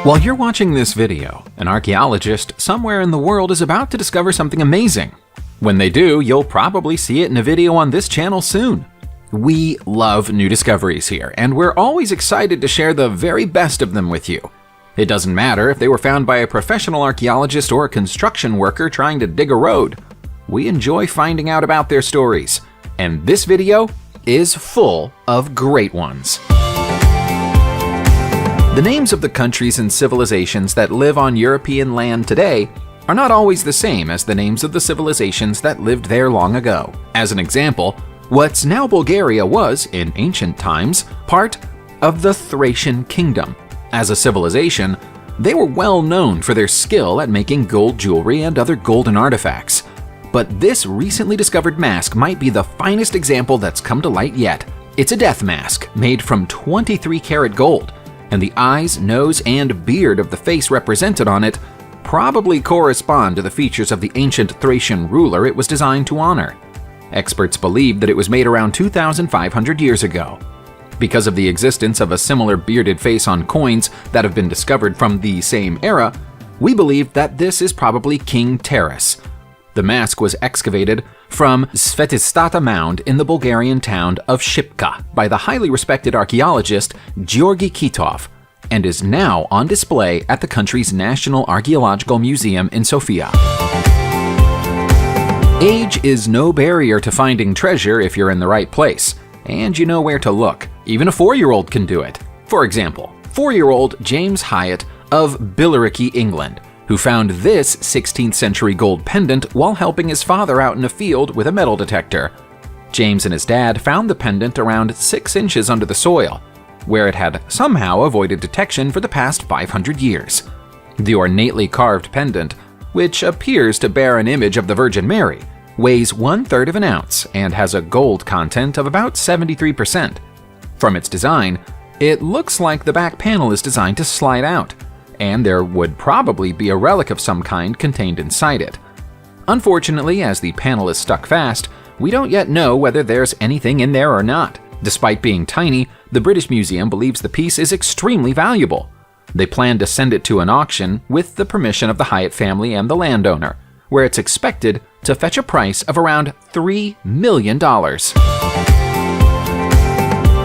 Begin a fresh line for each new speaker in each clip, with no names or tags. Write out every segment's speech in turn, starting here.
While you're watching this video, an archaeologist somewhere in the world is about to discover something amazing. When they do, you'll probably see it in a video on this channel soon. We love new discoveries here, and we're always excited to share the very best of them with you. It doesn't matter if they were found by a professional archaeologist or a construction worker trying to dig a road. We enjoy finding out about their stories, and this video is full of great ones. The names of the countries and civilizations that live on European land today are not always the same as the names of the civilizations that lived there long ago. As an example, what's now Bulgaria was, in ancient times, part of the Thracian kingdom. As a civilization, they were well known for their skill at making gold jewelry and other golden artifacts. But this recently discovered mask might be the finest example that's come to light yet. It's a death mask made from 23-karat gold, and the eyes, nose, and beard of the face represented on it probably correspond to the features of the ancient Thracian ruler it was designed to honor. Experts believe that it was made around 2,500 years ago. Because of the existence of a similar bearded face on coins that have been discovered from the same era, we believe that this is probably King Taras. The mask was excavated from Svetistata Mound in the Bulgarian town of Shipka by the highly respected archaeologist Georgi Kitov, and is now on display at the country's National Archaeological Museum in Sofia. Age is no barrier to finding treasure if you're in the right place, and you know where to look. Even a 4-year-old can do it. For example, 4-year-old James Hyatt of Billericay, England, who found this 16th century gold pendant while helping his father out in a field with a metal detector. James and his dad found the pendant around 6 inches under the soil, where it had somehow avoided detection for the past 500 years. The ornately carved pendant, which appears to bear an image of the Virgin Mary, weighs 1/3 of an ounce and has a gold content of about 73%. From its design, it looks like the back panel is designed to slide out, and there would probably be a relic of some kind contained inside it. Unfortunately, as the panel is stuck fast, we don't yet know whether there's anything in there or not. Despite being tiny, the British Museum believes the piece is extremely valuable. They plan to send it to an auction with the permission of the Hyatt family and the landowner, where it's expected to fetch a price of around $3 million.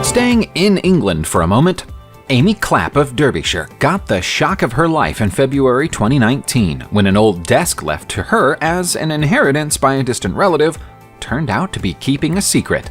Staying in England for a moment, Amy Clapp of Derbyshire got the shock of her life in February 2019 when an old desk left to her as an inheritance by a distant relative turned out to be keeping a secret.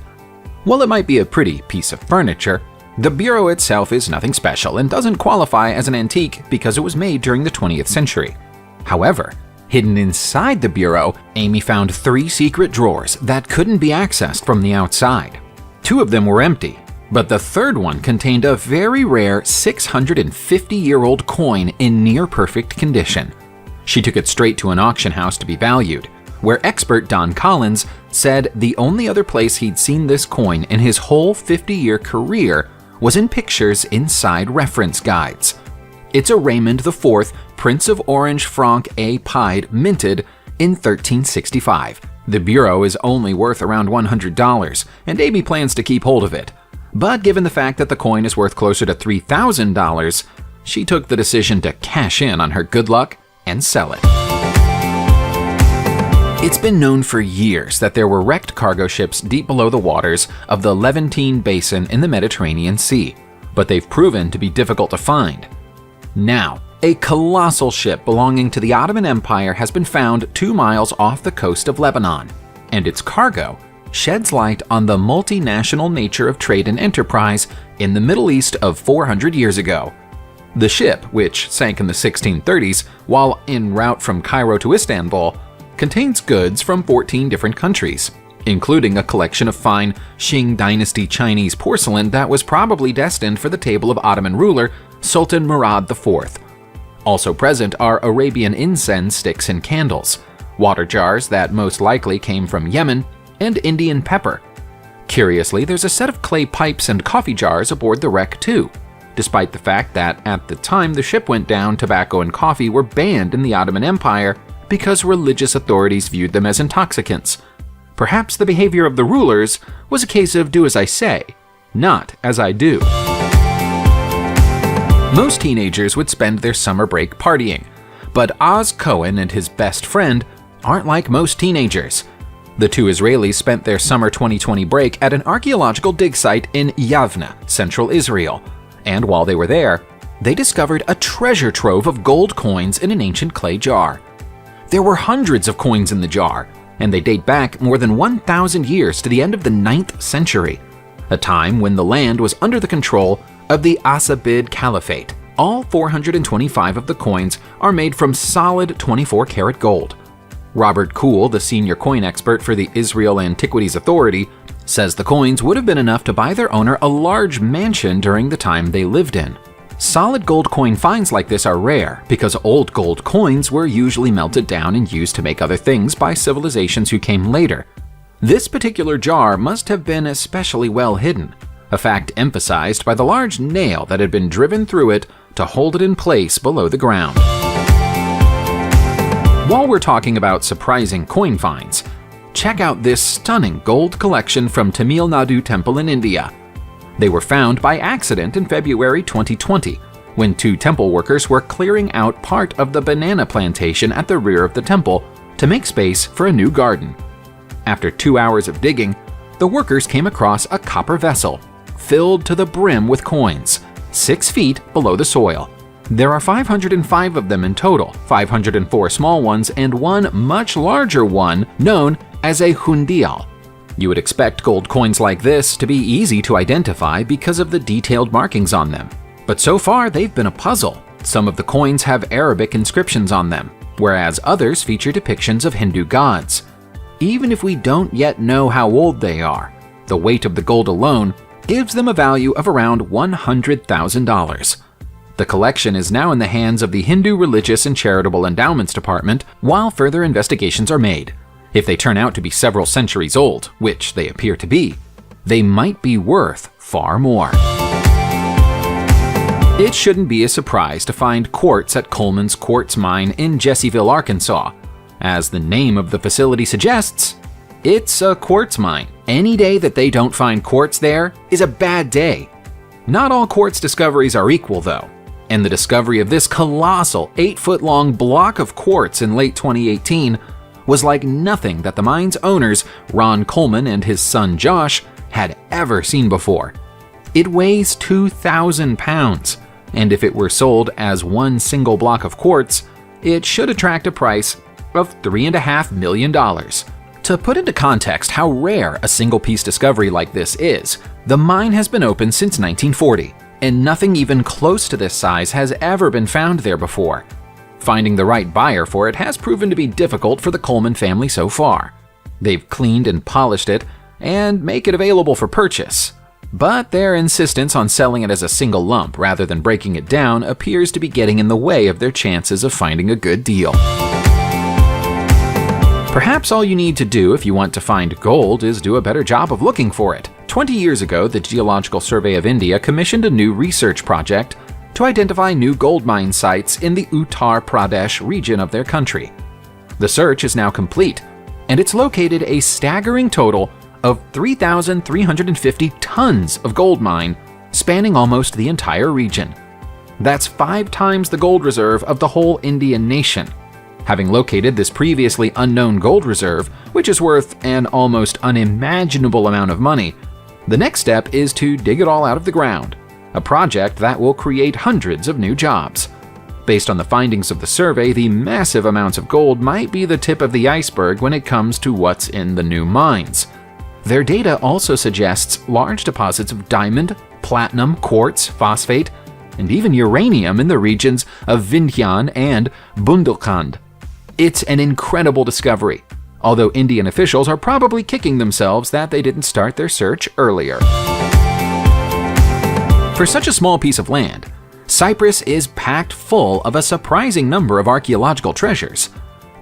While it might be a pretty piece of furniture, the bureau itself is nothing special and doesn't qualify as an antique because it was made during the 20th century. However, hidden inside the bureau, Amy found 3 secret drawers that couldn't be accessed from the outside. 2 of them were empty, but the third one contained a very rare 650-year-old coin in near-perfect condition. She took it straight to an auction house to be valued, where expert Don Collins said the only other place he'd seen this coin in his whole 50-year career was in pictures inside reference guides. It's a Raymond IV, Prince of Orange Franc A Pied minted in 1365. The bureau is only worth around $100, and Amy plans to keep hold of it. But given the fact that the coin is worth closer to $3,000, she took the decision to cash in on her good luck and sell it. It's been known for years that there were wrecked cargo ships deep below the waters of the Levantine Basin in the Mediterranean Sea, but they've proven to be difficult to find. Now, a colossal ship belonging to the Ottoman Empire has been found 2 miles off the coast of Lebanon, and its cargo sheds light on the multinational nature of trade and enterprise in the Middle East of 400 years ago. The ship, which sank in the 1630s while en route from Cairo to Istanbul, contains goods from 14 different countries, including a collection of fine Qing dynasty Chinese porcelain that was probably destined for the table of Ottoman ruler Sultan Murad IV. Also present are Arabian incense sticks and candles, water jars that most likely came from Yemen, and Indian pepper. Curiously, there's a set of clay pipes and coffee jars aboard the wreck too, despite the fact that at the time the ship went down, tobacco and coffee were banned in the Ottoman Empire because religious authorities viewed them as intoxicants. Perhaps the behavior of the rulers was a case of do as I say, not as I do. Most teenagers would spend their summer break partying, but Oz Cohen and his best friend aren't like most teenagers. The two Israelis spent their summer 2020 break at an archaeological dig site in Yavne, central Israel, and while they were there, they discovered a treasure trove of gold coins in an ancient clay jar. There were hundreds of coins in the jar, and they date back more than 1,000 years to the end of the 9th century, a time when the land was under the control of the Ayyubid Caliphate. All 425 of the coins are made from solid 24-karat gold. Robert Kuhl, the senior coin expert for the Israel Antiquities Authority, says the coins would have been enough to buy their owner a large mansion during the time they lived in. Solid gold coin finds like this are rare because old gold coins were usually melted down and used to make other things by civilizations who came later. This particular jar must have been especially well hidden, a fact emphasized by the large nail that had been driven through it to hold it in place below the ground. While we're talking about surprising coin finds, check out this stunning gold collection from Tamil Nadu Temple in India. They were found by accident in February 2020, when two temple workers were clearing out part of the banana plantation at the rear of the temple to make space for a new garden. After 2 hours of digging, the workers came across a copper vessel, filled to the brim with coins, 6 feet below the soil. There are 505 of them in total, 504 small ones and one much larger one known as a hundial. You would expect gold coins like this to be easy to identify because of the detailed markings on them. But so far, they've been a puzzle. Some of the coins have Arabic inscriptions on them, whereas others feature depictions of Hindu gods. Even if we don't yet know how old they are, the weight of the gold alone gives them a value of around $100,000. The collection is now in the hands of the Hindu Religious and Charitable Endowments Department while further investigations are made. If they turn out to be several centuries old, which they appear to be, they might be worth far more. It shouldn't be a surprise to find quartz at Coleman's Quartz Mine in Jesseville, Arkansas. As the name of the facility suggests, it's a quartz mine. Any day that they don't find quartz there is a bad day. Not all quartz discoveries are equal, though, and the discovery of this colossal 8-foot-long block of quartz in late 2018 was like nothing that the mine's owners, Ron Coleman and his son Josh, had ever seen before. It weighs 2,000 pounds, and if it were sold as one single block of quartz, it should attract a price of $3.5 million. To put into context how rare a single-piece discovery like this is, the mine has been open since 1940, and nothing even close to this size has ever been found there before. Finding the right buyer for it has proven to be difficult for the Coleman family so far. They've cleaned and polished it and make it available for purchase, but their insistence on selling it as a single lump rather than breaking it down appears to be getting in the way of their chances of finding a good deal. Perhaps all you need to do if you want to find gold is do a better job of looking for it. 20 years ago, the Geological Survey of India commissioned a new research project to identify new gold mine sites in the Uttar Pradesh region of their country. The search is now complete, and it's located a staggering total of 3,350 tons of gold mine, spanning almost the entire region. That's 5 times the gold reserve of the whole Indian nation. Having located this previously unknown gold reserve, which is worth an almost unimaginable amount of money, the next step is to dig it all out of the ground, a project that will create hundreds of new jobs. Based on the findings of the survey, the massive amounts of gold might be the tip of the iceberg when it comes to what's in the new mines. Their data also suggests large deposits of diamond, platinum, quartz, phosphate, and even uranium in the regions of Vindhyan and Bundelkhand. It's an incredible discovery, although Indian officials are probably kicking themselves that they didn't start their search earlier. For such a small piece of land, Cyprus is packed full of a surprising number of archaeological treasures.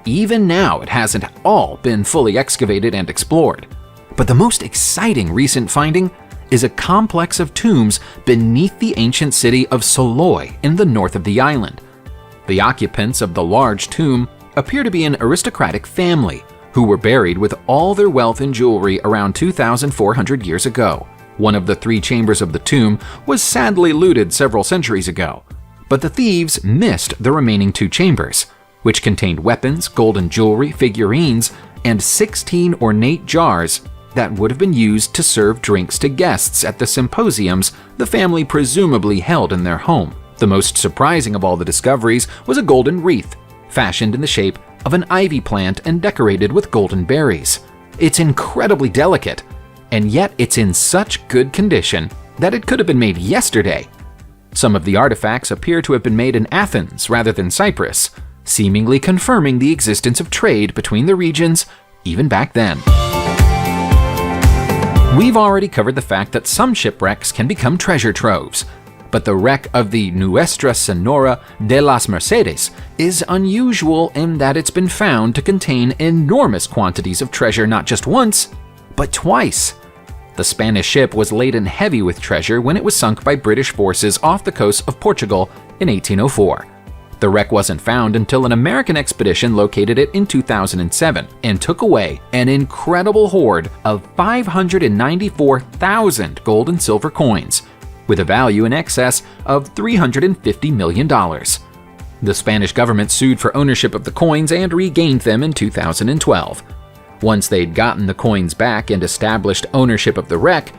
Even now, it hasn't all been fully excavated and explored. But the most exciting recent finding is a complex of tombs beneath the ancient city of Soloi in the north of the island. The occupants of the large tomb appear to be an aristocratic family who were buried with all their wealth and jewelry around 2,400 years ago. One of the 3 chambers of the tomb was sadly looted several centuries ago, But the thieves missed the remaining 2 chambers, which contained weapons, golden jewelry, figurines, and 16 ornate jars that would have been used to serve drinks to guests at the symposiums the family presumably held in their home. The most surprising of all the discoveries was a golden wreath, fashioned in the shape of an ivy plant and decorated with golden berries. It's incredibly delicate, and yet it's in such good condition that it could have been made yesterday. Some of the artifacts appear to have been made in Athens rather than Cyprus, seemingly confirming the existence of trade between the regions even back then. We've already covered the fact that some shipwrecks can become treasure troves, but the wreck of the Nuestra Señora de las Mercedes is unusual in that it's been found to contain enormous quantities of treasure not just once, but twice. The Spanish ship was laden heavy with treasure when it was sunk by British forces off the coast of Portugal in 1804. The wreck wasn't found until an American expedition located it in 2007 and took away an incredible hoard of 594,000 gold and silver coins, with a value in excess of $350 million. The Spanish government sued for ownership of the coins and regained them in 2012. Once they'd gotten the coins back and established ownership of the wreck,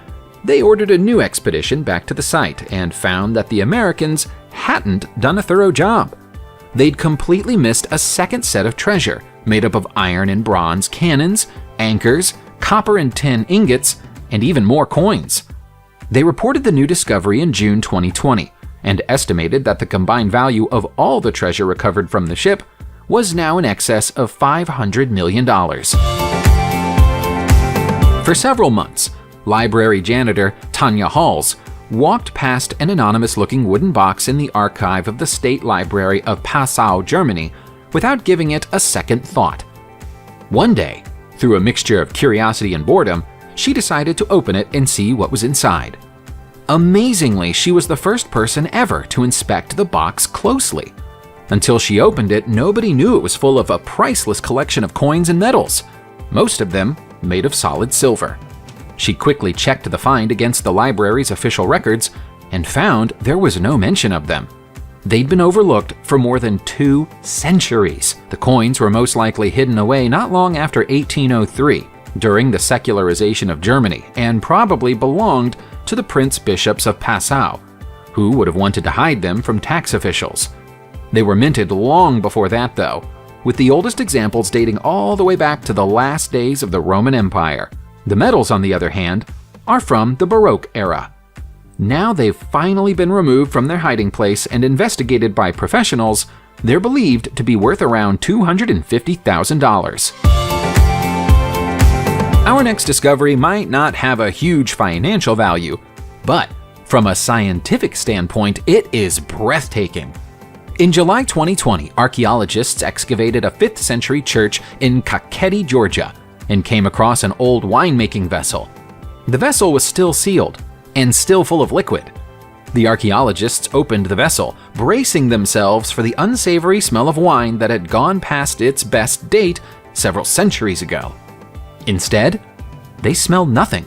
they ordered a new expedition back to the site and found that the Americans hadn't done a thorough job. They'd completely missed a second set of treasure made up of iron and bronze cannons, anchors, copper and tin ingots, and even more coins. They reported the new discovery in June 2020 and estimated that the combined value of all the treasure recovered from the ship was now in excess of $500 million. For several months, library janitor Tanya Halls walked past an anonymous-looking wooden box in the archive of the State Library of Passau, Germany, without giving it a second thought. One day, through a mixture of curiosity and boredom, she decided to open it and see what was inside. Amazingly, she was the first person ever to inspect the box closely. Until she opened it, nobody knew it was full of a priceless collection of coins and medals, most of them made of solid silver. She quickly checked the find against the library's official records and found there was no mention of them. They'd been overlooked for more than 2 centuries. The coins were most likely hidden away not long after 1803, during the secularization of Germany, and probably belonged to the prince bishops of Passau, who would have wanted to hide them from tax officials. They were minted long before that, though, with the oldest examples dating all the way back to the last days of the Roman Empire. The medals, on the other hand, are from the Baroque era. Now they've finally been removed from their hiding place and investigated by professionals, they're believed to be worth around $250,000. Our next discovery might not have a huge financial value, but from a scientific standpoint, it is breathtaking. In July 2020, archaeologists excavated a 5th century church in Kakheti, Georgia, and came across an old winemaking vessel. The vessel was still sealed and still full of liquid. The archaeologists opened the vessel, bracing themselves for the unsavory smell of wine that had gone past its best date several centuries ago. Instead, they smelled nothing.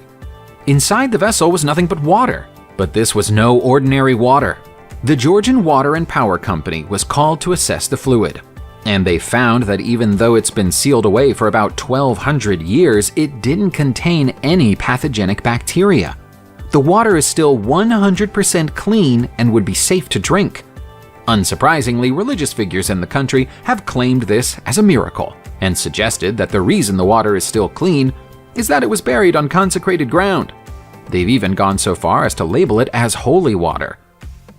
Inside the vessel was nothing but water, but this was no ordinary water. The Georgian Water and Power Company was called to assess the fluid, and they found that even though it's been sealed away for about 1,200 years, it didn't contain any pathogenic bacteria. The water is still 100% clean and would be safe to drink. Unsurprisingly, religious figures in the country have claimed this as a miracle and suggested that the reason the water is still clean is that it was buried on consecrated ground. They've even gone so far as to label it as holy water.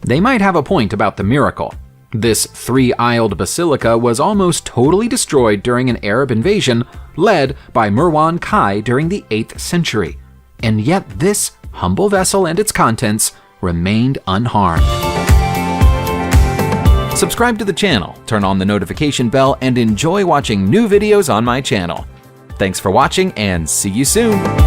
They might have a point about the miracle. This 3-aisled basilica was almost totally destroyed during an Arab invasion led by Marwan Kai during the 8th century, and yet this humble vessel and its contents remained unharmed. Subscribe to the channel, turn on the notification bell, and enjoy watching new videos on my channel. Thanks for watching, and see you soon!